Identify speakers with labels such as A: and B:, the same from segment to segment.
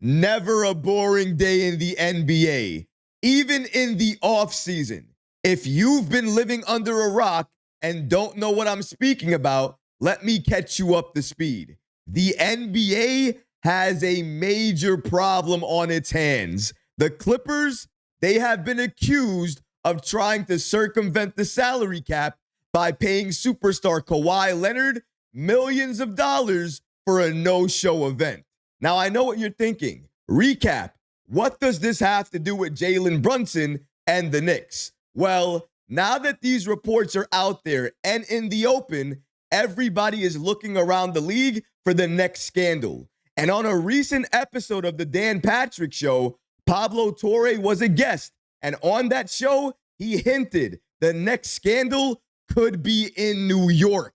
A: Never a boring day in the NBA, even in the offseason. If you've been living under a rock and don't know what I'm speaking about, let me catch you up to speed. The NBA has a major problem on its hands. The Clippers, they have been accused of trying to circumvent the salary cap by paying superstar Kawhi Leonard millions of dollars for a no-show event. Now, I know what you're thinking. Recap, what does this have to do with Jalen Brunson and the Knicks? Well, now that these reports are out there and in the open, everybody is looking around the league for the next scandal. And on a recent episode of the Dan Patrick Show, Pablo Torre was a guest. And on that show, he hinted the next scandal could be in New York.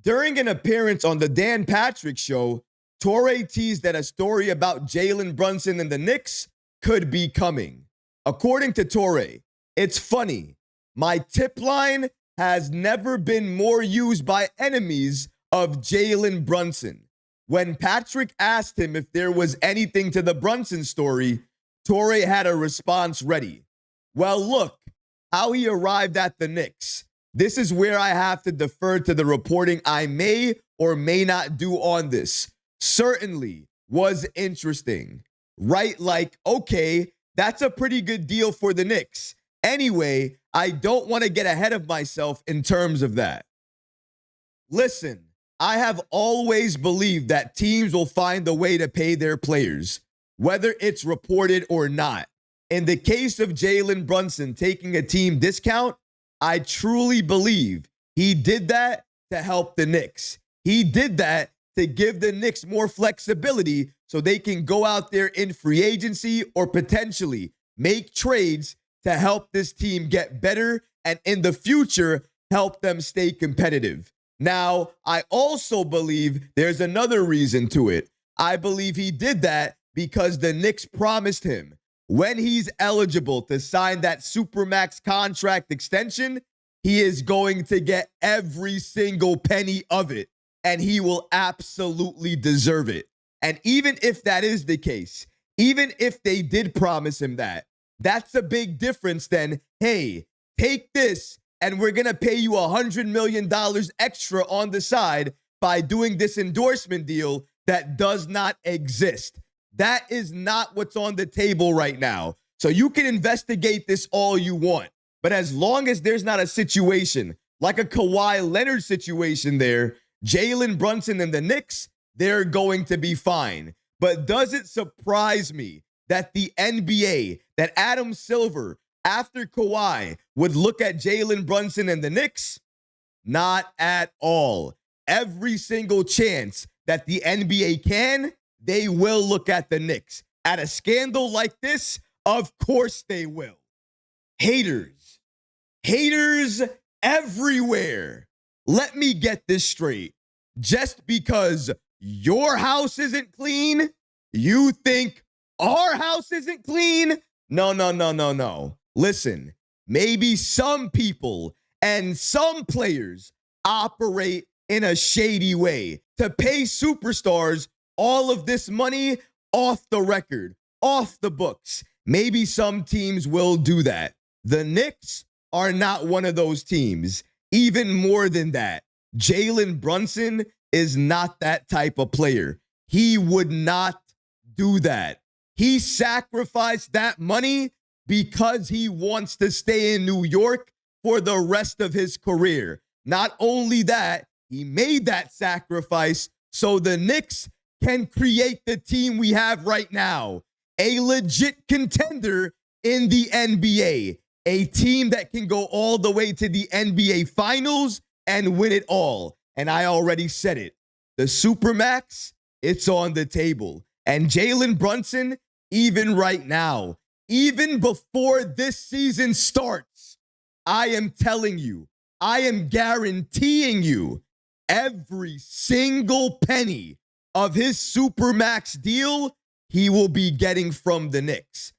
A: During an appearance on the Dan Patrick Show, Torre teased that a story about Jalen Brunson and the Knicks could be coming. According to Torre, it's funny. My tip line has never been more used by enemies of Jalen Brunson. When Patrick asked him if there was anything to the Brunson story, Torre had a response ready. Well, look, how he arrived at the Knicks. This is where I have to defer to the reporting I may or may not do on this. Certainly was interesting, right? Like, okay, that's a pretty good deal for the Knicks. Anyway, I don't want to get ahead of myself in terms of that. Listen, I have always believed that teams will find a way to pay their players, whether it's reported or not. In the case of Jalen Brunson taking a team discount, I truly believe he did that to help the Knicks. He did that to give the Knicks more flexibility so they can go out there in free agency or potentially make trades to help this team get better and in the future help them stay competitive. Now, I also believe there's another reason to it. I believe he did that because the Knicks promised him when he's eligible to sign that Supermax contract extension, he is going to get every single penny of it. And he will absolutely deserve it. And even if that is the case, even if they did promise him that, that's a big difference than, hey, take this and we're going to pay you $100 million extra on the side by doing this endorsement deal that does not exist. That is not what's on the table right now. So you can investigate this all you want. But as long as there's not a situation like a Kawhi Leonard situation there, Jalen Brunson and the Knicks, they're going to be fine. But does it surprise me that the NBA, that Adam Silver, after Kawhi, would look at Jalen Brunson and the Knicks? Not at all. Every single chance that the NBA can, they will look at the Knicks. At a scandal like this, of course they will. Haters. Haters everywhere. Let me get this straight. Just because your house isn't clean, you think our house isn't clean? No. Listen, maybe some people and some players operate in a shady way to pay superstars all of this money off the record, off the books. Maybe some teams will do that. The Knicks are not one of those teams. Even more than that, Jalen Brunson is not that type of player. He would not do that. He sacrificed that money because he wants to stay in New York for the rest of his career. Not only that, he made that sacrifice so the Knicks can create the team we have right now, a legit contender in the NBA, a team that can go all the way to the NBA Finals and win it all. And I already said it. The Supermax, it's on the table. And Jalen Brunson, even right now, even before this season starts, I am telling you, I am guaranteeing you, every single penny of his Supermax deal, he will be getting from the Knicks.